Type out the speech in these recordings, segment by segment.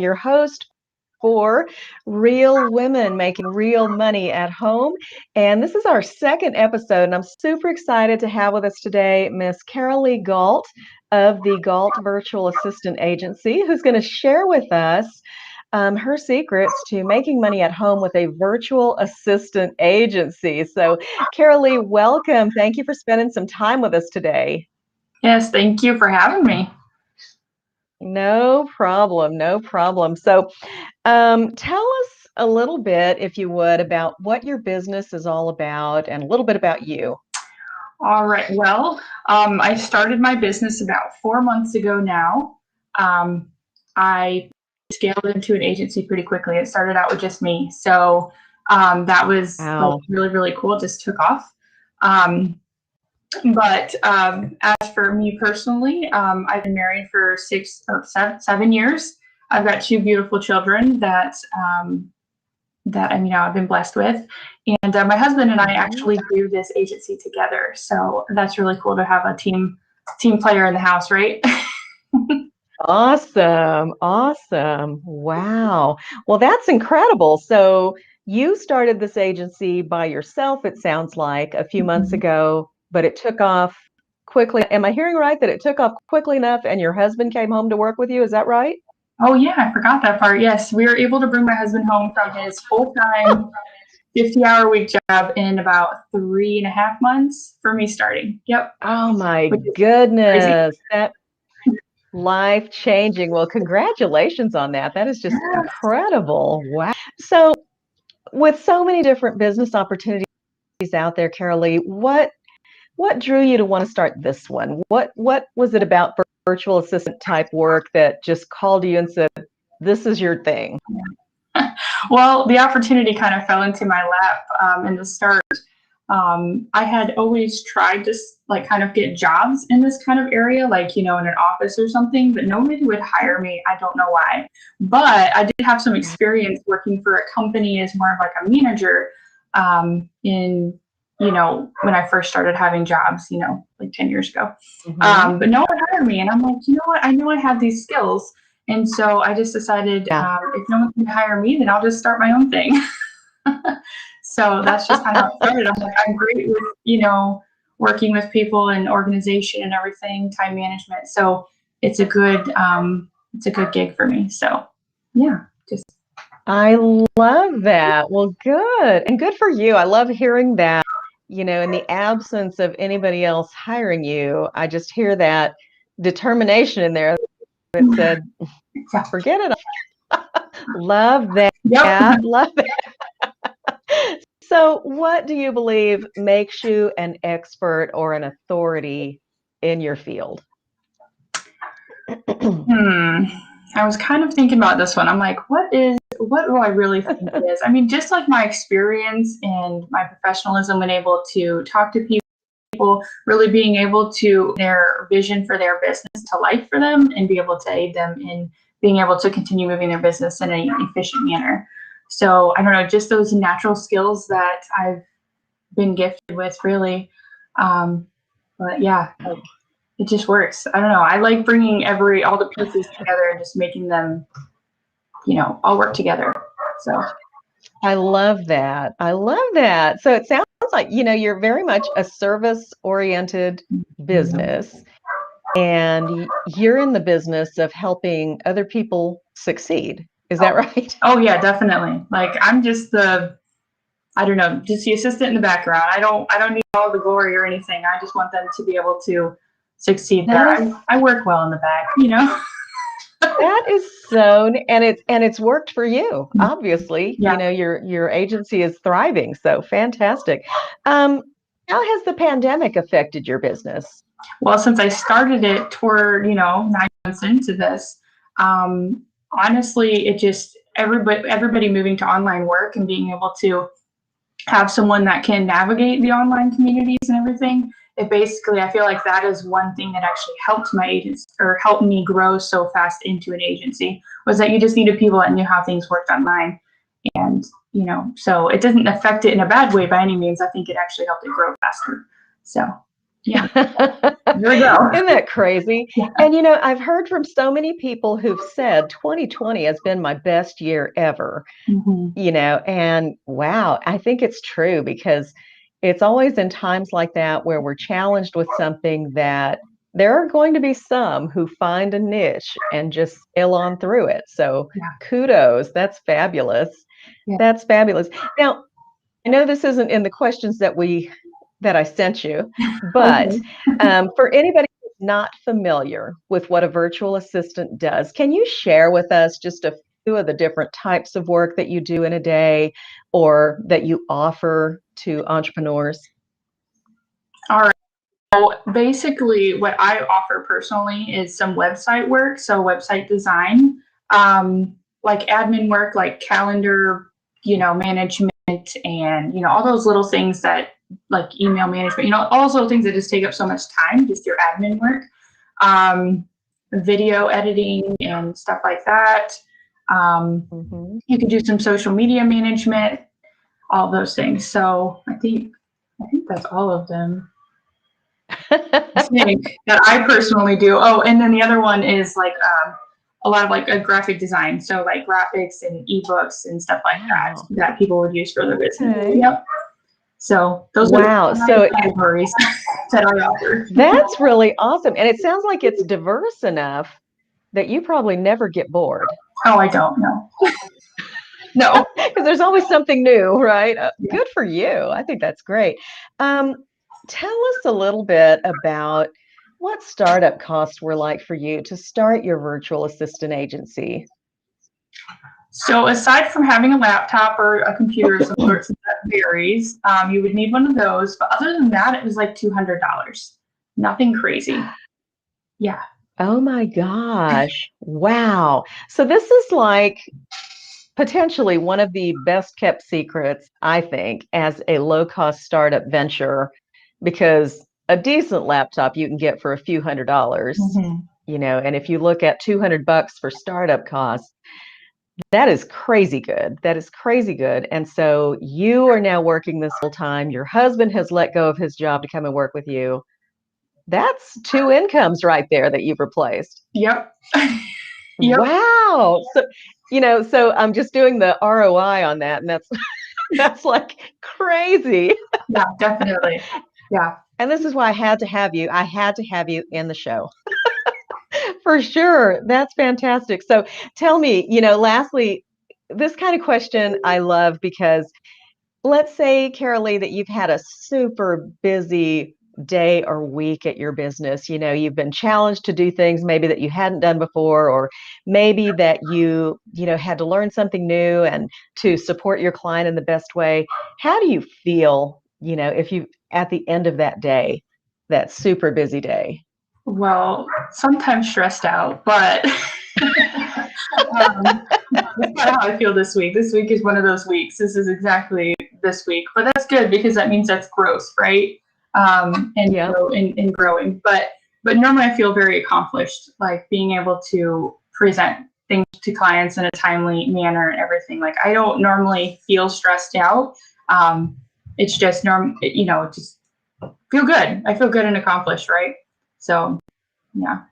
your host for Real Women Making Real Money at Home. And this is our second episode, and I'm super excited to have with us today Miss Carolee Gault of the Gault Virtual Assistant Agency, who's going to share with us her secrets to making money at home with a virtual assistant agency. So, Carolee, welcome. Thank you for spending some time with us today. Yes, thank you for having me. No problem, no problem. So, tell us a little bit, if you would, about what your business is all about and a little bit about you. All right. Well, I started my business about 4 months ago now. I scaled into an agency pretty quickly. It started out with just me. So that was Wow. really, really cool. It just took off. But as for me personally, I've been married for 7 years. I've got 2 beautiful children that I've been blessed with, and my husband and I actually do this agency together. So that's really cool to have a team player in the house, right? Awesome. Awesome. Wow. Well, that's incredible. So you started this agency by yourself, it sounds like, a few months ago, but it took off quickly. Am I hearing right that it took off quickly enough and your husband came home to work with you? Is that right? Oh yeah, I forgot that part. Yes, we were able to bring my husband home from his full-time 50-hour-week job in about 3.5 months for me starting. Yep. Oh my Which is crazy. goodness. That life-changing. Well, congratulations on that. That is just Yes. incredible. Wow. So, with so many different business opportunities out there, Carolee, what drew you to want to start this one? What was it about virtual assistant type work that just called you and said, "This is your thing"? Well, the opportunity kind of fell into my lap in the start. I had always tried to kind of get jobs in this kind of area, in an office or something, but nobody would hire me. I don't know why. But I did have some experience working for a company as more of like a manager in, when I first started having jobs, like 10 years ago. But no one hired me. And I'm like, you know what? I know I have these skills. And so I just decided if no one can hire me, then I'll just start my own thing. So that's just kind of how it started. I'm like, I'm great with, working with people and organization and everything, time management. So it's a good gig for me. So yeah, I love that. Well, good. And good for you. I love hearing that, in the absence of anybody else hiring you, I just hear that determination in there that said, forget it. Love that. Yep. Love it. So, what do you believe makes you an expert or an authority in your field? I was kind of thinking about this one. I'm like, what do I really think it is? I mean, just like my experience and my professionalism and able to talk to people, really being able to their vision for their business to life for them and be able to aid them in being able to continue moving their business in an efficient manner. So I don't know, just those natural skills that I've been gifted with, really. But yeah, it just works. I don't know. I like bringing all the pieces together and just making them, all work together. So I love that. I love that. So it sounds like, you're very much a service-oriented business, and you're in the business of helping other people succeed. Is that right? Oh yeah, definitely. Like I'm just just the assistant in the background. I don't need all the glory or anything. I just want them to be able to succeed there. I work well in the back, That is so, and it's worked for you, obviously. Yeah. Your agency is thriving, so fantastic. How has the pandemic affected your business? Well, since I started it toward 9 months into this, honestly, it just everybody moving to online work and being able to have someone that can navigate the online communities and everything. I feel like that is one thing that actually helped my agents or helped me grow so fast into an agency, was that you just needed people that knew how things worked online. And, so it doesn't affect it in a bad way by any means. I think it actually helped it grow faster. So Yeah. There we go. Isn't that crazy? Yeah. And I've heard from so many people who've said 2020 has been my best year ever, Mm-hmm. and wow, I think it's true because it's always in times like that where we're challenged with something that there are going to be some who find a niche and just sail on through it. So Yeah. kudos, that's fabulous. Yeah. That's fabulous. Now, I know this isn't in the questions that I sent you, but for anybody who's not familiar with what a virtual assistant does, can you share with us just a few of the different types of work that you do in a day or that you offer to entrepreneurs? All right. So basically, what I offer personally is some website work, so website design, like admin work, like calendar, management, and all those little things that like email management, all those little things that just take up so much time, just your admin work, um, video editing and stuff like that. Hmm. You can do some social media management, all those things. So I think that's all of them. Thing that I personally do. Oh, and then the other one is like a lot of like a graphic design. So like graphics and ebooks and stuff like Wow. that people would use for their business. Okay. Yep. So those Wow. are the So categories that I offer. that's really awesome. And it sounds like it's diverse enough that you probably never get bored. Oh, I don't know. No. Because there's always something new, right? Yeah. Good for you. I think that's great. Tell us a little bit about what startup costs were like for you to start your virtual assistant agency. So aside from having a laptop or a computer of some sort, since that varies, you would need one of those. But other than that, it was like $200. Nothing crazy. Yeah. Oh my gosh. Wow. So this is like potentially one of the best kept secrets, I think, as a low cost startup venture, because a decent laptop you can get for a few $100s, and if you look at $200 for startup costs, that is crazy good. That is crazy good. And so you are now working this full time. Your husband has let go of his job to come and work with you. That's two incomes right there that you've replaced. Yep. Yep. Wow. So I'm just doing the ROI on that, and that's like crazy. Yeah, definitely. Yeah. And this is why I had to have you. I had to have you in the show. For sure. That's fantastic. So tell me, lastly, this kind of question I love because let's say, Carolee, that you've had a super busy day or week at your business. You've been challenged to do things maybe that you hadn't done before, or maybe that you had to learn something new and to support your client in the best way. How do you feel, if you at the end of that day, that super busy day? Well, sometimes stressed out, but that's kind of how I feel this week. This week is one of those weeks. This is exactly this week, but that's good because that means that's growth, right? And Yeah. and growing. But normally I feel very accomplished, like being able to present things to clients in a timely manner and everything. Like I don't normally feel stressed out. It's just just feel good. I feel good and accomplished, right? So yeah.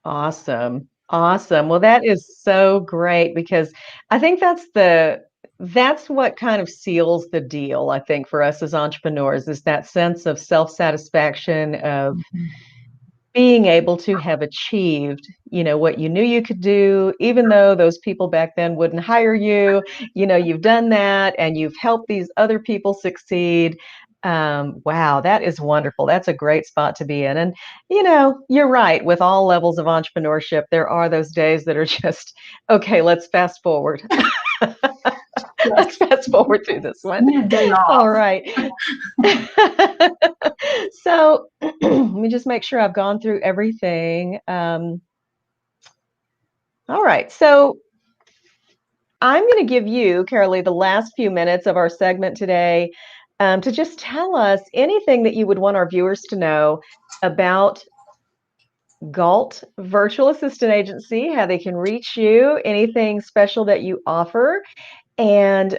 Awesome. Awesome. Well, that is so great because I think that's what kind of seals the deal, I think, for us as entrepreneurs is that sense of self-satisfaction of being able to have achieved, what you knew you could do, even though those people back then wouldn't hire you. You've done that and you've helped these other people succeed. Wow, that is wonderful. That's a great spot to be in. And, you're right. With all levels of entrepreneurship, there are those days that are just, okay, let's fast forward. Let's fast forward through this one. Need a day off. All right. So let me just make sure I've gone through everything. All right. So I'm going to give you, Carolee, the last few minutes of our segment today to just tell us anything that you would want our viewers to know about Galt Virtual Assistant Agency, how they can reach you, anything special that you offer. And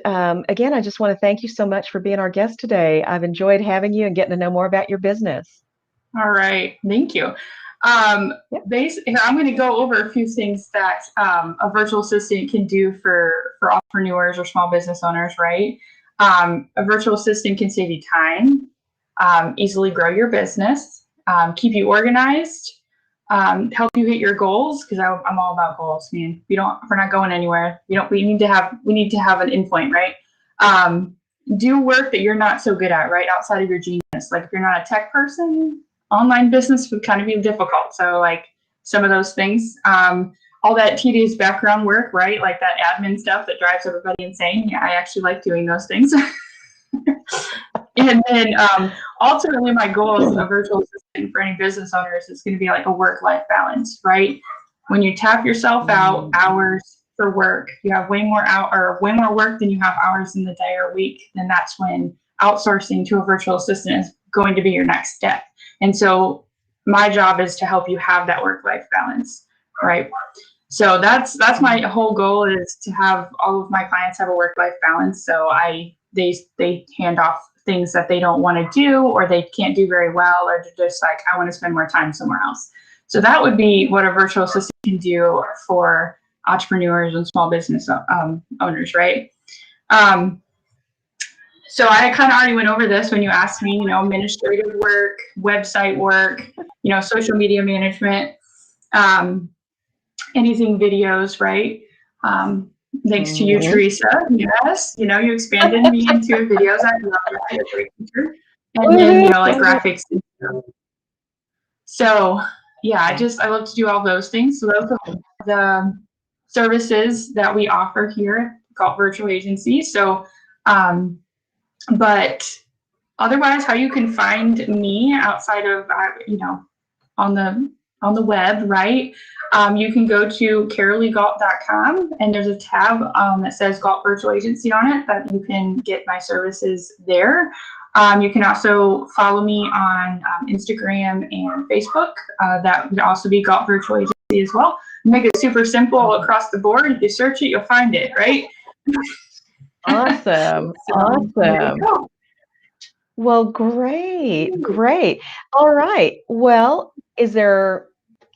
again, I just want to thank you so much for being our guest today. I've enjoyed having you and getting to know more about your business. All right, thank you. Yep. Basically, I'm going to go over a few things that a virtual assistant can do for entrepreneurs or small business owners, right? A virtual assistant can save you time, easily grow your business, keep you organized, help you hit your goals. Because I'm all about goals. I mean, if we're not going anywhere, we need to have an endpoint, right? Do work that you're not so good at, right? Outside of your genius. Like if you're not a tech person, online business would kind of be difficult. So like some of those things, all that tedious background work, right? Like that admin stuff that drives everybody insane. Yeah, I actually like doing those things. And then ultimately my goal as a virtual assistant for any business owners is going to be like a work-life balance, right? When you tap yourself out hours for work, you have way more work than you have hours in the day or week. And that's when outsourcing to a virtual assistant is going to be your next step. And so my job is to help you have that work-life balance, right? So that's my whole goal, is to have all of my clients have a work-life balance. So they hand off things that they don't want to do, or they can't do very well, or they're just like, I want to spend more time somewhere else. So that would be what a virtual assistant can do for entrepreneurs and small business owners, right? So I kind of already went over this when you asked me, administrative work, website work, social media management, anything videos, right? Thanks to you, Teresa. Yes, you expanded me into videos. I love that. You're a great teacher. And then, like graphics. So yeah, I love to do all those things. So those are the services that we offer here called Virtual Agency. So, but otherwise, how you can find me outside of, on the web, right? You can go to caroleegault.com, and there's a tab that says Gault Virtual Agency on it that you can get my services there. You can also follow me on Instagram and Facebook. That would also be Gault Virtual Agency as well. Make it super simple across the board. If you search it, you'll find it, right? Awesome. Awesome. Well, great. All right. Well,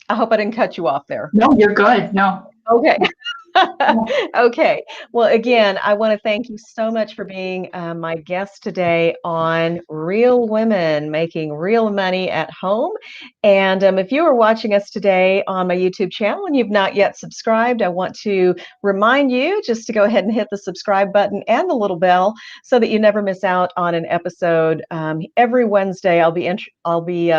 I hope I didn't cut you off there. No, you're good. No. Okay. Okay. Well, again, I want to thank you so much for being my guest today on Real Women Making Real Money at Home. And if you are watching us today on my YouTube channel and you've not yet subscribed, I want to remind you just to go ahead and hit the subscribe button and the little bell so that you never miss out on an episode. Every Wednesday, I'll be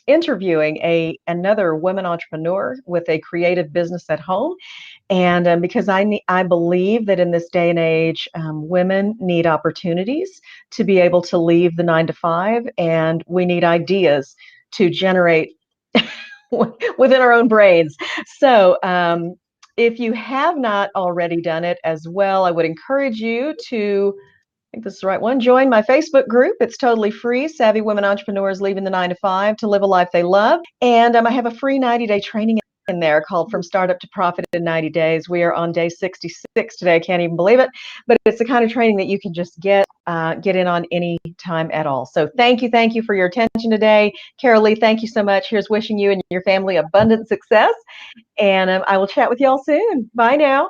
interviewing another women entrepreneur with a creative business at home. And because I believe that in this day and age, women need opportunities to be able to leave the 9-to-5, and we need ideas to generate within our own brains. So if you have not already done it as well, I would encourage you to, I think this is the right one, join my Facebook group. It's totally free, Savvy Women Entrepreneurs Leaving the 9-to-5 to Live a Life They Love. And I have a free 90-day training in there called From Startup to Profit in 90 Days. We are on day 66 today. I can't even believe it. But it's the kind of training that you can just get in on any time at all. So thank you for your attention today. Carolee, thank you so much. Here's wishing you and your family abundant success. And I will chat with y'all soon. Bye now.